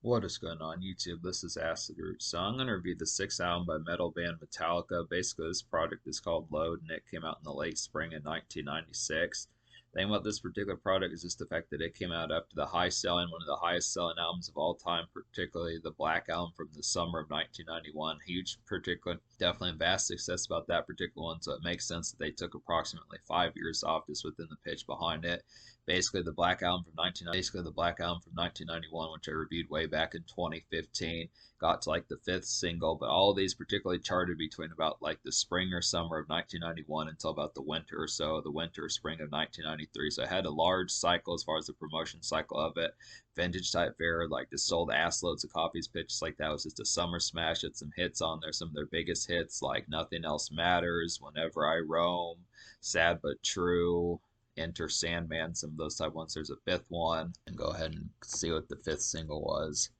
What is going on YouTube? This is Acid Root. So I'm going to review the sixth album by metal band Metallica. Basically, this project is called Load, and it came out in the late spring in 1996. The thing about this particular product is just the fact that it came out after the high selling, one of the highest selling albums of all time, particularly the Black Album from the summer of 1991. Huge, particular, definitely vast success about that particular one, so it makes sense that they took approximately 5 years off just within the pitch behind it. Basically the Black Album from 1991, which I reviewed way back in 2015, got to like the fifth single. But all of these particularly charted between about like the spring or summer of 1991 until about the winter or so, the winter or spring of 1993. So I had a large cycle as far as the promotion cycle of it. Vintage type fare, like just sold ass loads of copies. Pitches like that was just a summer smash. Had some hits on there, some of their biggest hits like Nothing Else Matters, Whenever I Roam, Sad But True, Enter Sandman, some of those type ones. There's a fifth one, and go ahead and see what the fifth single was.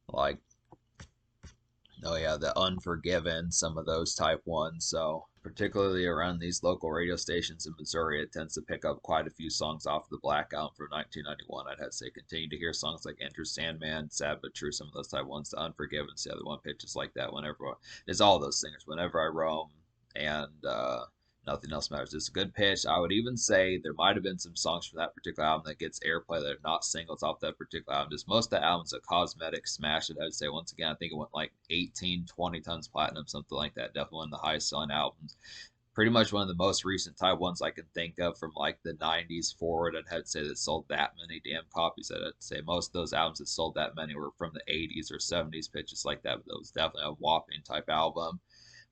Like, oh yeah, the Unforgiven, some of those type ones. So particularly around these local radio stations in Missouri, it tends to pick up quite a few songs off the Black Album from 1991. I'd have to say continue to hear songs like Enter Sandman, Sad But True, some of those type ones. The Unforgiven's the other one, pitches like that. Whenever it's all those singers. Whenever I Roam and Nothing Else Matters. It's a good pitch. I would even say there might have been some songs from that particular album that gets airplay that are not singles off that particular album. Just most of the album's a cosmetic smash. I'd say once again, I think it went like 18, 20 tons platinum, something like that. Definitely one of the highest selling albums. Pretty much one of the most recent type ones I can think of from like the 90s forward. I'd have to say that sold that many damn copies. I'd say most of those albums that sold that many were from the 80s or 70s, pitches like that. But that was definitely a whopping type album.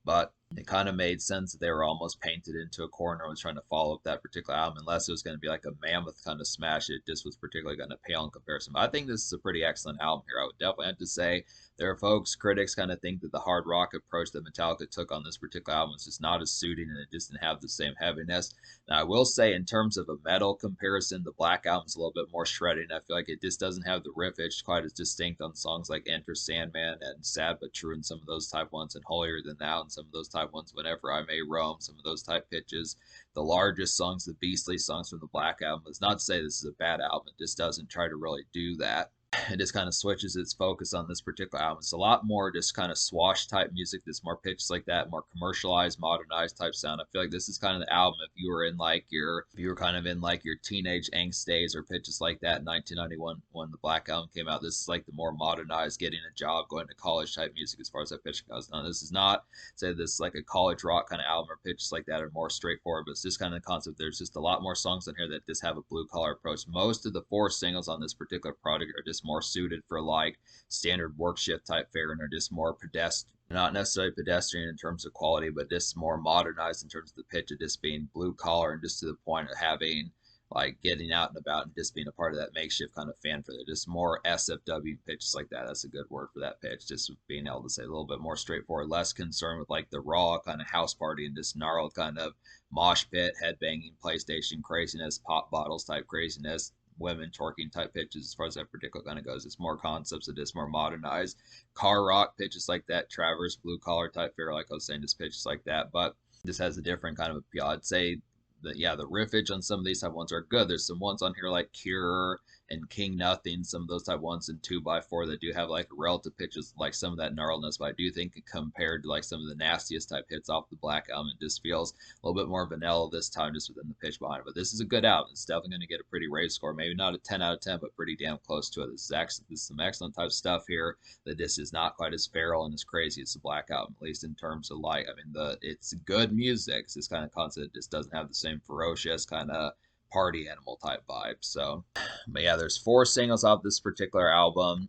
But it kind of made sense that they were almost painted into a corner and was trying to follow up that particular album, unless it was going to be like a mammoth kind of smash. It just was particularly going to pale in comparison. But I think this is a pretty excellent album here. I would definitely have to say there are folks, critics kind of think that the hard rock approach that Metallica took on this particular album is just not as suiting and it just didn't have the same heaviness. Now, I will say, in terms of a metal comparison, the Black Album's a little bit more shredding. I feel like it just doesn't have the riff edge quite as distinct on songs like Enter Sandman and Sad But True and some of those type ones, and Holier Than Thou and some of those type ones, Whenever I May Roam, some of those type pitches. The largest songs, the beastly songs from the Black Album, is not to say this is a bad album. It just doesn't try to really do that. It just kind of switches its focus on this particular album. It's a lot more just kind of swash type music. There's more pitches like that, more commercialized, modernized type sound. I feel like this is kind of the album if you were in like if you were kind of in like your teenage angst days or pitches like that in 1991 when the Black Album came out. This is like the more modernized, getting a job, going to college type music as far as that pitch goes. Now, this is not say this is like a college rock kind of album or pitches like that are more straightforward, but it's just kind of the concept. There's just a lot more songs in here that just have a blue collar approach. Most of the four singles on this particular project are just more suited for like standard work shift type fare and are just more pedestrian, not necessarily pedestrian in terms of quality, but just more modernized in terms of the pitch of just being blue collar and just to the point of having like getting out and about and just being a part of that makeshift kind of fan for it. Just more SFW pitches like that. That's a good word for that pitch. Just being able to say a little bit more straightforward, less concerned with like the raw kind of house party and just gnarled kind of mosh pit, headbanging, PlayStation craziness, pop bottles type craziness, women twerking type pitches as far as that particular kind of goes. It's more concepts of just more modernized car rock pitches like that, Traverse, blue collar type fare, like I was saying, just pitches like that. But this has a different kind of appeal. I'd say that yeah, the riffage on some of these type ones are good. There's some ones on here like Cure and King Nothing, some of those type ones in 2x4 that do have like relative pitches, like some of that gnarliness. But I do think compared to like some of the nastiest type hits off the Black Album, it just feels a little bit more vanilla this time, just within the pitch behind it. But this is a good album. It's definitely going to get a pretty rave score. Maybe not a 10 out of 10, but pretty damn close to it. This is excellent. This is some excellent type stuff here. That this is not quite as feral and as crazy as the Black Album, at least in terms of like, I mean, it's good music. It's this kind of concept. It just doesn't have the same ferocious kind of party animal type vibe. So, but yeah, there's four singles off this particular album.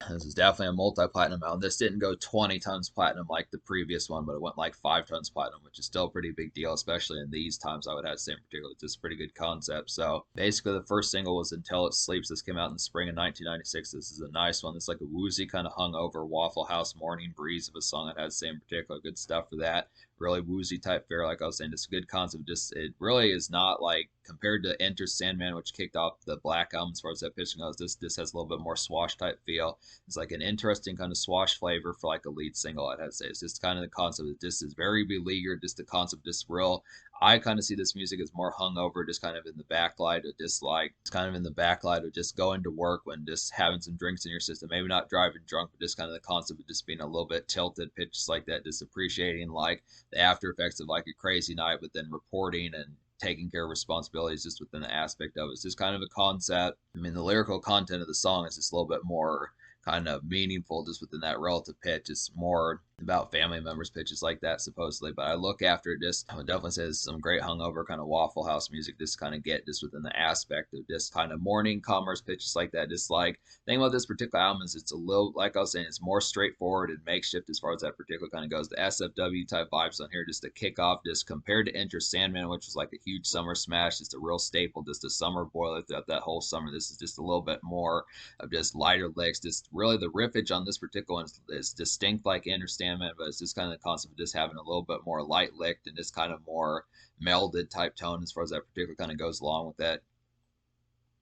This is definitely a multi-platinum album. This didn't go 20 tons platinum like the previous one, but it went like 5 tons platinum, which is still a pretty big deal, especially in these times. I would have to say in particular, it's just a pretty good concept. So basically, the first single was Until It Sleeps. This came out in the spring of 1996. This is a nice one. It's like a woozy kind of hungover Waffle House morning breeze of a song. It has the same particular good stuff for that. Really woozy type fare, like I was saying, it's a good concept. Just it really is not like compared to Enter Sandman, which kicked off the Black Album as far as that pitching goes. This has a little bit more swash type feel. It's like an interesting kind of swash flavor for like a lead single. I'd have to say it's just kind of the concept. This is very beleaguered. Just the concept, just real I kind of see this music as more hungover, just kind of in the backlight of just like, it's kind of in the backlight of just going to work when just having some drinks in your system. Maybe not driving drunk, but just kind of the concept of just being a little bit tilted, pitches like that, just appreciating like the after effects of like a crazy night, but then reporting and taking care of responsibilities just within the aspect of it. It's just kind of a concept. I mean, the lyrical content of the song is just a little bit more kind of meaningful just within that relative pitch. It's more about family members, pitches like that, supposedly. But I look after it, just I would definitely say this is some great hungover kind of Waffle House music, just kind of get just within the aspect of just kind of morning commerce pitches like that. Just like thing about this particular album is it's a little, like I was saying, it's more straightforward and makeshift as far as that particular kind of goes. The SFW type vibes on here, just to kick off, just compared to Enter Sandman, which was like a huge summer smash, just a real staple, just a summer boiler throughout that whole summer. This is just a little bit more of just lighter licks. Just really the riffage on this particular one is distinct like Enter Sandman, but it's just kind of the concept of just having a little bit more light licked and just kind of more melded type tone as far as that particular kind of goes along with it.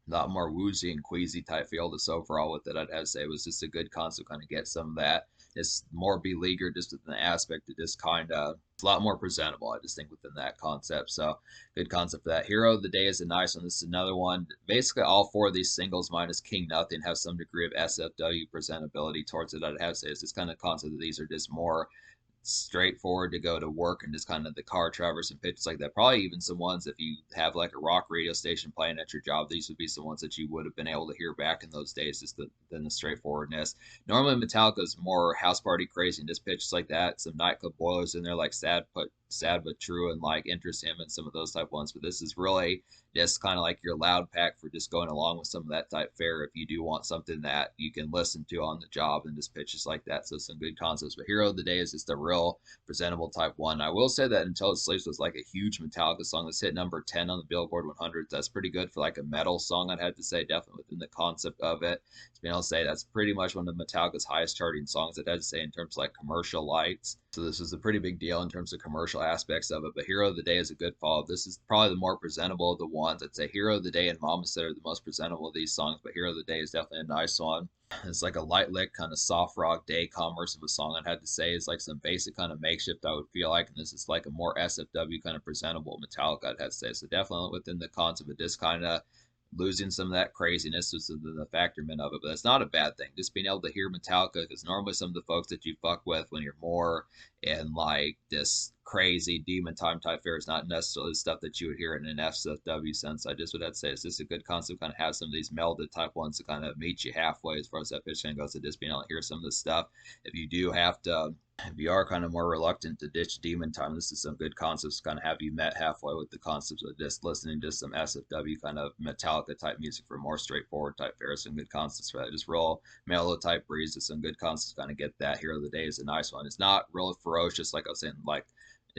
A lot more woozy and queasy type feel. Just overall with it, I'd have to say it was just a good concept, kind of get some of that. It's more beleaguered just within the aspect of just kind of, it's a lot more presentable, I just think, within that concept. So good concept for that. Hero of the Day is a nice one. This is another one. Basically all four of these singles minus King Nothing have some degree of SFW presentability towards it. I'd have to say it's this kind of concept that these are just more straightforward to go to work and just kind of the car traverse and pitches like that. Probably even some ones, if you have like a rock radio station playing at your job, these would be some ones that you would have been able to hear back in those days, just than the straightforwardness. Normally Metallica is more house party crazy and just pitches like that. Some nightclub boilers in there like sad but true and like Interest Him and some of those type ones. But this is really just kind of like your loud pack for just going along with some of that type fare if you do want something that you can listen to on the job and just pitches like that. So some good concepts. But Hero of the Day is just a real presentable type one. I will say that Until It Sleeps was like a huge Metallica song. This hit number 10 on the Billboard 100. That's pretty good for like a metal song, I'd have to say, definitely within the concept of it. To be able to say that's pretty much one of Metallica's highest charting songs, I'd have to say, in terms of like commercial lights. So this was a pretty big deal in terms of commercial aspects of it. But Hero of the Day is a good follow. This is probably the more presentable of the ones. I'd say Hero of the Day and Mama Said are the most presentable of these songs, but Hero of the Day is definitely a nice one. It's like a light lick kind of soft rock day commerce of a song, I'd have to say. It's like some basic kind of makeshift, I would feel like, and this is like a more SFW kind of presentable Metallica, I'd have to say. So definitely within the concept of this kind of losing some of that craziness was the factorment of it, but that's not a bad thing. Just being able to hear Metallica, because normally some of the folks that you fuck with when you're more in like this crazy demon time type fare is not necessarily stuff that you would hear in an SFW sense. I just would have to say it's just a good concept, kind of have some of these melded type ones to kind of meet you halfway as far as that pitch goes. So just being able to hear some of this stuff. If you do have to, if you are kind of more reluctant to ditch demon time, this is some good concepts to kind of have you met halfway with the concepts of just listening to some SFW kind of Metallica type music for more straightforward type fare. Some good concepts for that. Just real mellow type breeze to some good concepts, kind of get that. Hero of the Day is a nice one. It's not real ferocious, like I was saying, like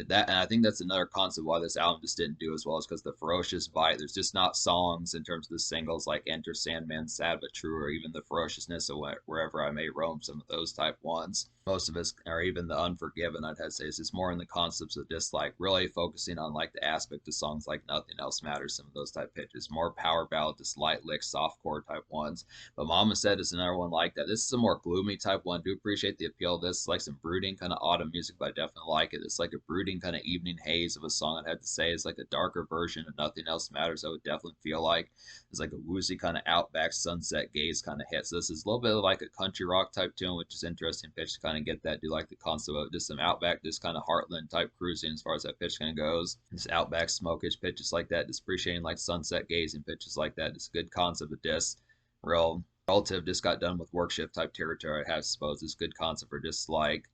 that, and I think that's another concept why this album just didn't do as well, is because the ferocious bite. There's just not songs in terms of the singles like Enter Sandman, Sad But True, or even the ferociousness of Wherever I May Roam. Some of those type ones. Most of us, or even the Unforgiven, I'd have to say, is just more in the concepts of just like really focusing on like the aspect of songs like Nothing Else Matters. Some of those type pitches, more power ballad, just light lick, soft core type ones. But Mama Said is another one like that. This is a more gloomy type one. Do appreciate the appeal of this. It's like some brooding kind of autumn music, but I definitely like it. It's like a brooding kind of evening haze of a song, I'd have to say. It's like a darker version of Nothing Else Matters, I would definitely feel like. It's like a woozy kind of outback sunset gaze kind of hit. So this is a little bit like a country rock type tune, which is interesting pitch to kind of get that. Do like the concept of just some outback, just kind of heartland type cruising as far as that pitch kind of goes. Just outback smokish pitches like that, just appreciating like sunset gazing pitches like that. It's a good concept of just real relative, just got done with work shift type territory, I have suppose. It's good concept for just like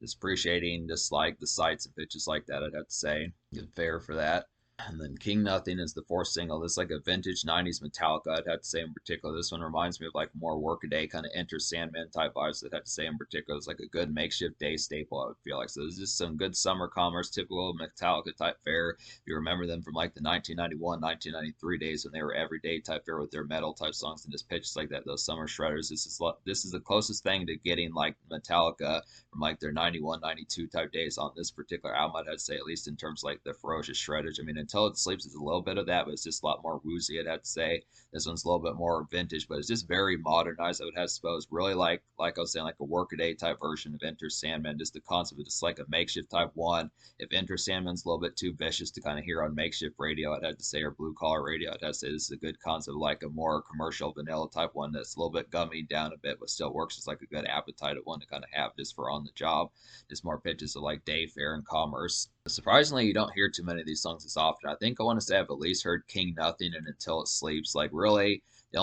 just appreciating just like the sights and pitches like that, I'd have to say. Good fare for that. And then King Nothing is the fourth single. This is like a vintage 90s Metallica, I'd have to say in particular. This one reminds me of like more workaday kind of Enter Sandman type vibes, I'd have to say in particular. It's like a good makeshift day staple, I would feel like. So there's just some good summer commerce, typical Metallica type fare. If you remember them from like the 1991, 1993 days when they were everyday type fare with their metal type songs and just pitches like that, those summer shredders. This is the closest thing to getting like Metallica from like their 91, 92 type days on this particular album, I'd have to say, at least in terms of like the ferocious shreddage. I mean, Until It Sleeps is a little bit of that, but it's just a lot more woozy, I'd have to say. This one's a little bit more vintage, but it's just very modernized, I would have to suppose. Really like I was saying, like a workaday type version of Enter Sandman. Just the concept of just like a makeshift type one. If Enter Sandman's a little bit too vicious to kind of hear on makeshift radio, I'd have to say, or blue collar radio, I'd have to say this is a good concept, like a more commercial vanilla type one that's a little bit gummied down a bit, but still works as like a good appetite of one to kind of have just for on the job. Just more pitches of like day fare and commerce. Surprisingly, you don't hear too many of these songs as often. I think I want to say I've at least heard King Nothing and Until It Sleeps. Like really, the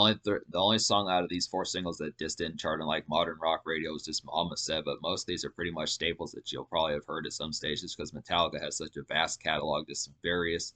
only song out of these four singles that just didn't chart on like modern rock radio was just Mama Said, but most of these are pretty much staples that you'll probably have heard at some stages because Metallica has such a vast catalog, just various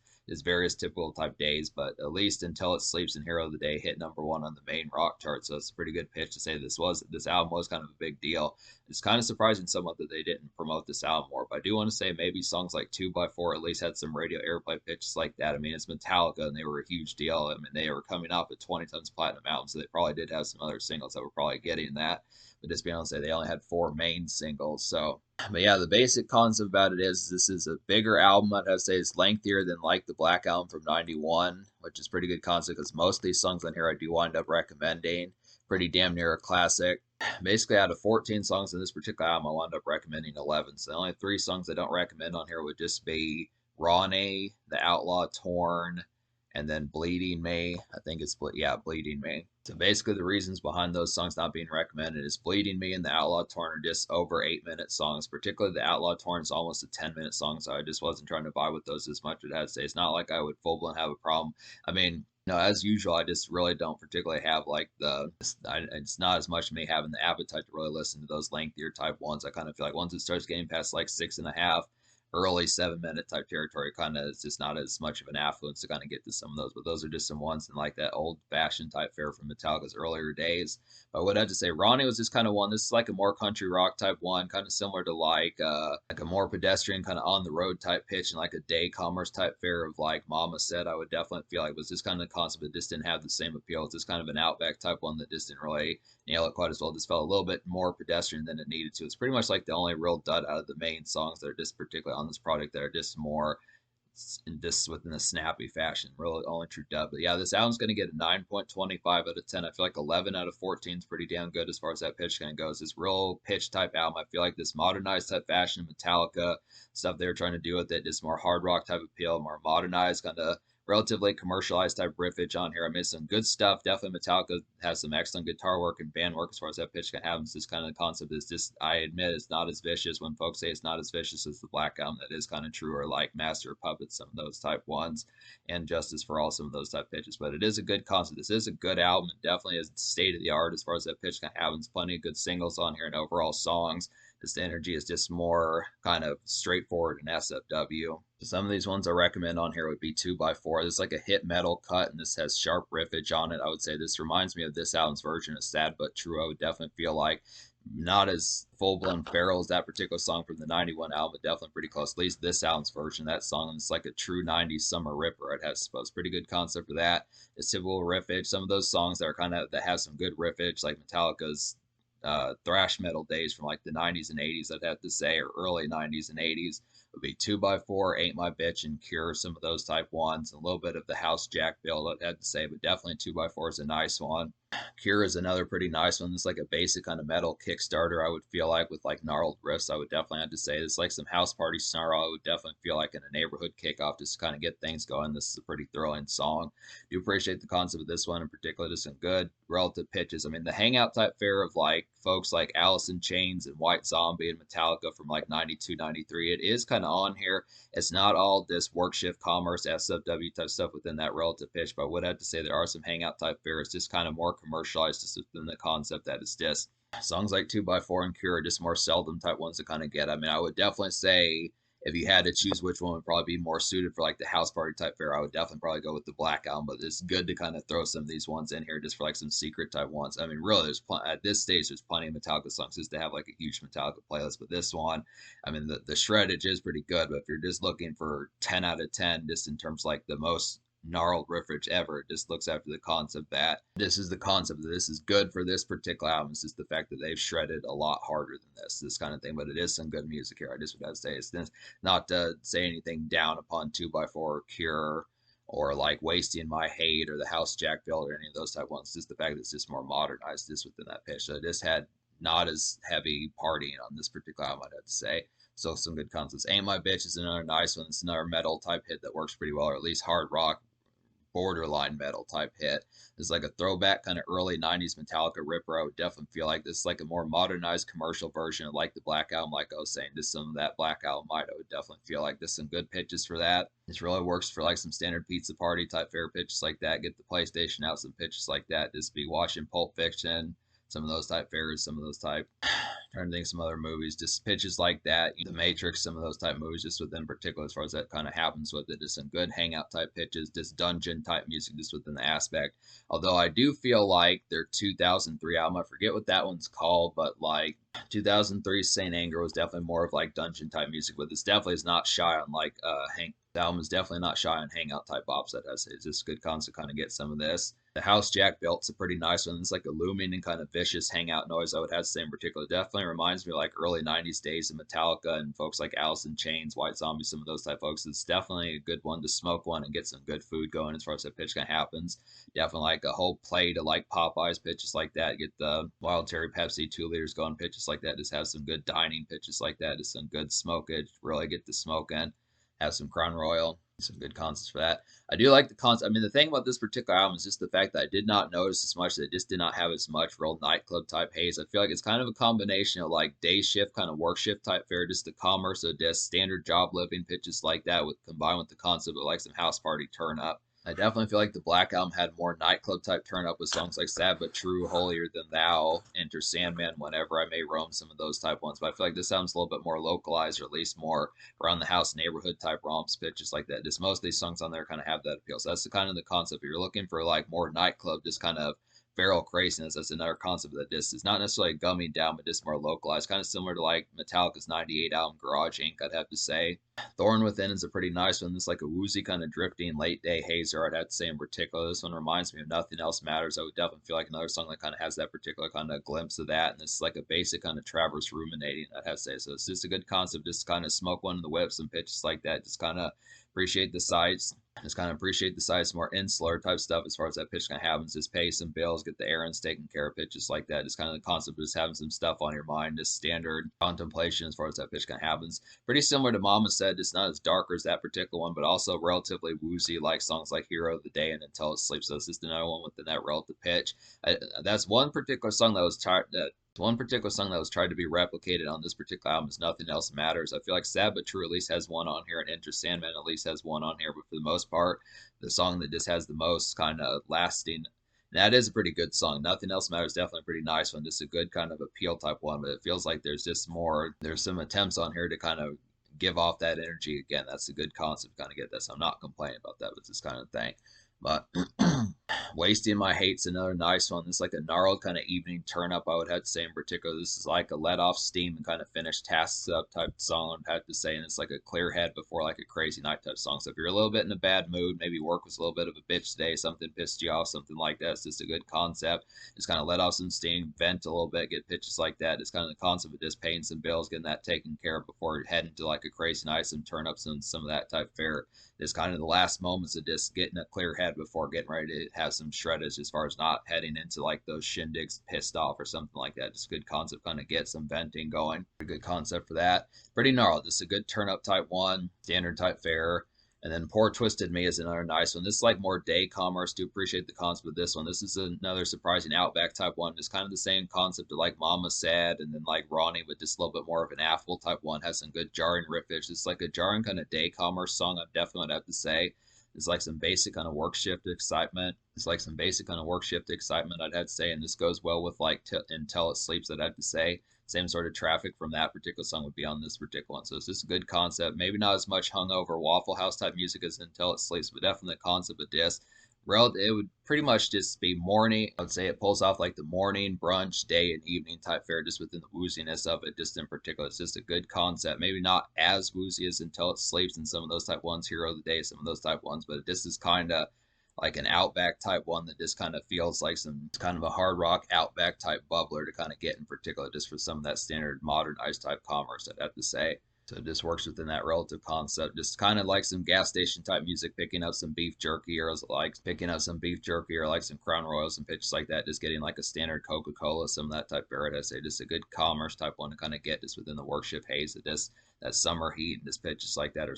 typical type days. But at least Until It Sleeps and Hero of the Day hit #1 on the main rock chart, so it's a pretty good pitch to say this album was kind of a big deal. It's kind of surprising somewhat that they didn't promote this album more, but I do want to say maybe songs like 2x4 at least had some radio airplay pitches like that. I mean, it's Metallica and they were a huge deal. I mean, they were coming off at 20 Tons Platinum album, so they probably did have some other singles that were probably getting that. But just being able to say they only had 4 main singles. So, but yeah, the basic concept about it is this is a bigger album. I'd have to say it's lengthier than like the Black Album from '91, which is pretty good concept because most of these songs on here I do wind up recommending. Pretty damn near a classic. Basically, out of 14 songs in this particular album, I wound up recommending 11. So the only 3 songs I don't recommend on here would just be Ronnie, The Outlaw Torn, and then Bleeding Me. I think it's, yeah, Bleeding Me. So basically, the reasons behind those songs not being recommended is Bleeding Me and The Outlaw Torn are just over 8-minute songs. Particularly The Outlaw Torn is almost a 10-minute song, so I just wasn't trying to vibe with those as much. I'd have to say it's not like I would full blown have a problem. I mean, no, as usual, I just really don't particularly have like it's not as much me having the appetite to really listen to those lengthier type ones. I kind of feel like once it starts getting past like 6.5, early 7-minute type territory, kind of it's just not as much of an affluence to kind of get to some of those. But those are just some ones in like that old fashioned type fare from Metallica's earlier days. But what I have to say, Ronnie was just kind of one. This is like a more country rock type one, kind of similar to like a more pedestrian kind of on the road type pitch and like a day commerce type fare of like Mama Said. I would definitely feel like was just kind of the concept that just didn't have the same appeal. It's just kind of an outback type one that just didn't really nail it quite as well. Just felt a little bit more pedestrian than it needed to. It's pretty much like the only real dud out of the main songs that are just particularly on this project that are just more just within a snappy fashion. Really only true dub. But yeah, this album's going to get a 9.25 out of 10. I feel like 11 out of 14 is pretty damn good as far as that pitch kind of goes. This real pitch type album. I feel like this modernized type fashion, Metallica stuff they were trying to do with it, just more hard rock type appeal, more modernized kind of relatively commercialized type riffage on here. I mean, some good stuff. Definitely Metallica has some excellent guitar work and band work as far as that pitch can have. This kind of concept is just, I admit, it's not as vicious when folks say it's not as vicious as the Black Album. That is kind of true, or like Master of Puppets, some of those type ones, and Justice for All, some of those type pitches. But it is a good concept. This is a good album. It definitely is state of the art as far as that pitch can have. There's plenty of good singles on here and overall songs. This energy is just more kind of straightforward and SFW. Some of these ones I recommend on here would be 2x4. This is like a hit metal cut, and this has sharp riffage on it. I would say this reminds me of this album's version of Sad But True. I would definitely feel like not as full-blown feral as that particular song from the '91 album, but definitely pretty close. At least this album's version of that song. It's like a true '90s summer ripper. I'd have to suppose. Pretty good concept for that. It's typical riffage. Some of those songs that are that have some good riffage, like Metallica's thrash metal days from like the '90s and '80s, I'd have to say, or early '90s and '80s, would be 2x4, Ain't My Bitch, and Cure, some of those type ones, and a little bit of the House Jack build, I'd have to say, but definitely 2x4 is a nice one. Cure is another pretty nice one. It's like a basic kind of metal Kickstarter, I would feel like, with like gnarled riffs. I would definitely have to say it's like some house party snarl. I would definitely feel like in a neighborhood kickoff just to kind of get things going. This is a pretty thrilling song. Do appreciate the concept of this one in particular. Just some good relative pitches. I mean, the hangout type fare of like folks like Alice in Chains and White Zombie and Metallica from like '92, '93, it is kind of on here. It's not all this work shift commerce SFW type stuff within that relative pitch, but I would have to say there are some hangout type fares, just kind of more commercialized just within the concept that it's just songs like 2x4 and Cure are just more seldom type ones to kind of get. I mean, I would definitely say if you had to choose which one would probably be more suited for like the house party type fare, I would definitely probably go with the Black Album. But it's good to kind of throw some of these ones in here just for like some secret type ones. I mean, really, at this stage, there's plenty of Metallica songs just to have like a huge Metallica playlist. But this one, I mean, the shreddage is pretty good. But if you're just looking for 10 out of 10, just in terms of like the most gnarled riffage ever. It just looks after the concept that this is the concept that this is good for this particular album. It's just the fact that they've shredded a lot harder than this kind of thing. But it is some good music here. I just would have to say it's this, not to say anything down upon 2x4 or Cure or like Wasting My Hate or the House Jack Built or any of those type ones. Just the fact that it's just more modernized this within that pitch. So this had not as heavy partying on this particular album, I'd have to say. So some good concepts. Ain't My Bitch is another nice one. It's another metal type hit that works pretty well, or at least hard rock, borderline metal type hit. It's like a throwback kind of early 90s Metallica ripper. I would definitely feel like this is like a more modernized commercial version of like the Black Album, like I was saying, just some of that Black Album might. I would definitely feel like there's some good pitches for that. This really works for like some standard pizza party type fair pitches like that. Get the PlayStation out, some pitches like that. Just be watching Pulp Fiction, some of those type fairs, some of those type trying to think some other movies, just pitches like that. The Matrix, some of those type movies, just within particular as far as that kind of happens with it. Just some good hangout type pitches, just dungeon type music, just within the aspect. Although I do feel like their 2003 album, I forget what that one's called, but like 2003 Saint Anger was definitely more of like dungeon type music, but this definitely is not shy on like the album is definitely not shy on hangout type bops. That has it's just a good concept to kind of get some of this. The House Jack Built's a pretty nice one. It's like a looming and kind of vicious hangout noise. I would have to say in particular. Definitely reminds me of like early 90s days of Metallica and folks like Alice in Chains, White Zombie, some of those type folks. It's definitely a good one to smoke one and get some good food going as far as that pitch kind of happens. Definitely like a whole plate of like Popeyes pitches like that. Get the Wild Cherry Pepsi 2 liters going pitches like that. Just have some good dining pitches like that. Just some good smokage. Really get the smoke in. Have some Crown Royal. Some good concepts for that. I do like the concept. I mean, the thing about this particular album is just the fact that I did not notice as much that it just did not have as much real nightclub type haze. I feel like it's kind of a combination of like day shift, kind of work shift type fare, just the commerce of just standard job living pitches like that, with combined with the concept of like some house party turn up. I definitely feel like the Black Album had more nightclub type turn up with songs like Sad But True, Holier Than Thou, Enter Sandman, Whenever I May Roam, some of those type ones. But I feel like this album's a little bit more localized, or at least more around the house neighborhood type romps, pitches like that. Just most of these songs on there kind of have that appeal. So that's the kind of the concept. If you're looking for like more nightclub, just kind of feral craziness, that's another concept that this is not necessarily gumming down, but just more localized, kind of similar to like Metallica's 98 album Garage Inc., I'd have to say. Thorn Within is a pretty nice one. It's like a woozy kind of drifting late day hazer, I'd have to say in particular. This one reminds me of Nothing Else Matters. I would definitely feel like another song that kind of has that particular kind of glimpse of that. And this is like a basic kind of Traverse ruminating, I'd have to say. So it's just a good concept. Just kind of smoke one in the whips and pitches like that. Just kind of appreciate the sights. Just kind of appreciate the size, more insular type stuff as far as that pitch kind of happens. Just pay some bills, get the errands taken care of, pitches like that. Just kind of the concept of just having some stuff on your mind, just standard contemplation as far as that pitch kind of happens. Pretty similar to Mama Said, just not as dark as that particular one, but also relatively woozy, like songs like Hero of the Day and Until It Sleeps. So it's just another one within that relative pitch. That's one particular song that was one particular song that was tried to be replicated on this particular album is Nothing Else Matters. I feel like Sad But True at least has one on here, and Enter Sandman at least has one on here, but for the most part, the song that just has the most kind of lasting, that is a pretty good song. Nothing Else Matters, definitely a pretty nice one. Just a good kind of appeal type one, but it feels like there's just more, there's some attempts on here to kind of give off that energy again. That's a good concept, kind of get that. So I'm not complaining about that, but this kind of thing. But Wasting My Hate's another nice one. This is like a gnarled kind of evening turn up, I would have to say in particular. This is like a let off steam and kind of finish tasks up type song, I'd have to say. And it's like a clear head before like a crazy night type song. So if you're a little bit in a bad mood, maybe work was a little bit of a bitch today, something pissed you off, something like that. It's just a good concept. Just kind of let off some steam, vent a little bit, get pitches like that. It's kind of the concept of just paying some bills, getting that taken care of before heading to like a crazy night, some turn ups and some of that type fare. It's kind of the last moments of just getting a clear head before getting ready to have some shreddage as far as not heading into like those shindigs pissed off or something like that. Just a good concept, kind of get some venting going. A good concept for that. Pretty gnarled. Just a good turn up type one, standard type fare. And then Poor Twisted Me is another nice one. This is like more day commerce. Do appreciate the concept of this one. This is another surprising Outback type one. It's kind of the same concept of like Mama Said and then like Ronnie, but just a little bit more of an affable type one. Has some good jarring riffage. It's like a jarring kind of day commerce song, I definitely would have to say. It's like some basic kind of work shift excitement. It's like some basic kind of work shift excitement, I'd have to say. And this goes well with like Until It Sleeps, I'd have to say. Same sort of traffic from that particular song would be on this particular one. So it's just a good concept. Maybe not as much hungover Waffle House type music as Until It Sleeps, but definitely the concept of this. It would pretty much just be morning. I would say it pulls off like the morning, brunch, day, and evening type fare just within the wooziness of it. Just in particular, it's just a good concept. Maybe not as woozy as Until It Sleeps and some of those type ones, Hero of the Day, some of those type ones, but this is kind of like an Outback type one that just kind of feels like some kind of a hard rock Outback type bubbler to kind of get in particular, just for some of that standard modernized type commerce, I'd have to say. So it just works within that relative concept. Just kind of like some gas station type music, picking up some beef jerky, or like picking up some beef jerky, or like some Crown Royals and pitches like that. Just getting like a standard Coca Cola, some of that type of area. I say just a good commerce type one to kind of get just within the worship haze of this that summer heat and just pitches like that, or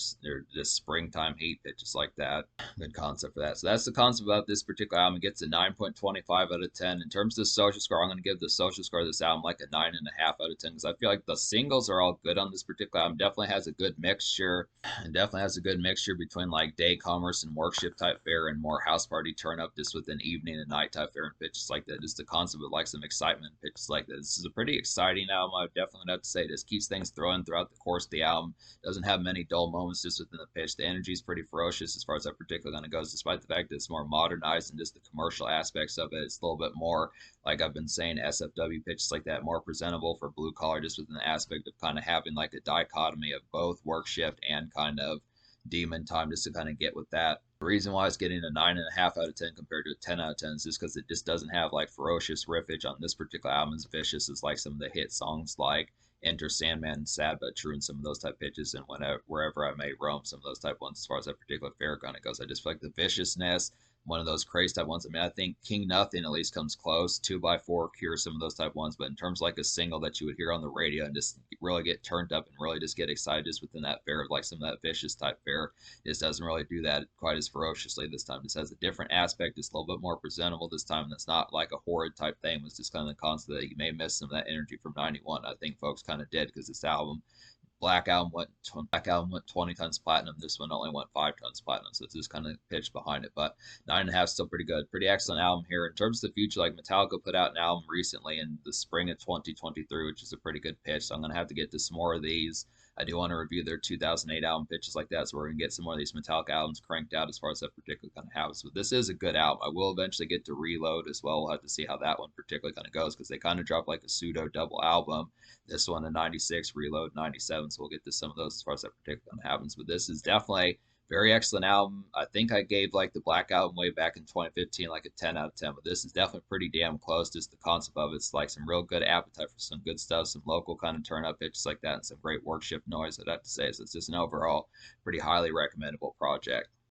just springtime heat pitches like that. Good concept for that. So that's the concept about this particular album. It gets a 9.25 out of 10. In terms of the social score, I'm going to give the social score of this album like a 9.5 out of 10 because I feel like the singles are all good on this particular album. Definitely has a good mixture, and definitely has a good mixture between like day commerce and worship type fare and more house party turn up just with an evening and night type fare and pitches like that. Just the concept of like some excitement pitches like that. This is a pretty exciting album. I definitely have to say this keeps things throwing throughout the course of the album. Doesn't have many dull moments just within the pitch. The energy is pretty ferocious as far as that particular kind of goes, despite the fact that it's more modernized and just the commercial aspects of it. It's a little bit more, like I've been saying, SFW pitches like that, more presentable for blue collar, just within the aspect of kind of having like a dichotomy of both work shift and kind of demon time, just to kind of get with that. The reason why it's getting a 9.5 out of 10 compared to a 10 out of 10 is just because it just doesn't have like ferocious riffage on this particular album as vicious as like some of the hit songs like Enter Sandman and Sad But True and some of those type pitches and wherever I may roam, some of those type ones as far as that particular fair kind of goes. I just feel like the viciousness, one of those crazy type ones. I mean, I think King Nothing at least comes close. 2x4 Cure, some of those type ones. But in terms of like a single that you would hear on the radio and just really get turned up and really just get excited just within that fair, like some of that vicious type fair, just doesn't really do that quite as ferociously this time. Just has a different aspect. It's a little bit more presentable this time. That's not like a horrid type thing. It was just kind of the concept that you may miss some of that energy from 91. I think folks kind of did because this album Black Album went 20 tons platinum. This one only went 5 tons platinum, so it's just kind of pitched behind it. But 9.5 still pretty good, pretty excellent album here. In terms of the future, like Metallica put out an album recently in the spring of 2023, which is a pretty good pitch. So I'm gonna have to get to some more of these. I do want to review their 2008 album pitches like that, so we're gonna get some more of these Metallica albums cranked out as far as that particular kind of happens. But this is a good album. I will eventually get to Reload as well. We'll have to see how that one particularly kind of goes because they kind of drop like a pseudo double album. This one in 96, Reload 97. So we'll get to some of those as far as that particular one happens. But this is definitely very excellent album. I think I gave like the Black Album way back in 2015 like a 10 out of 10, but this is definitely pretty damn close. Just the concept of it's like some real good appetite for some good stuff, some local kind of turn up pitches like that, and some great worship noise, I'd have to say. So it's just an overall pretty highly recommendable project.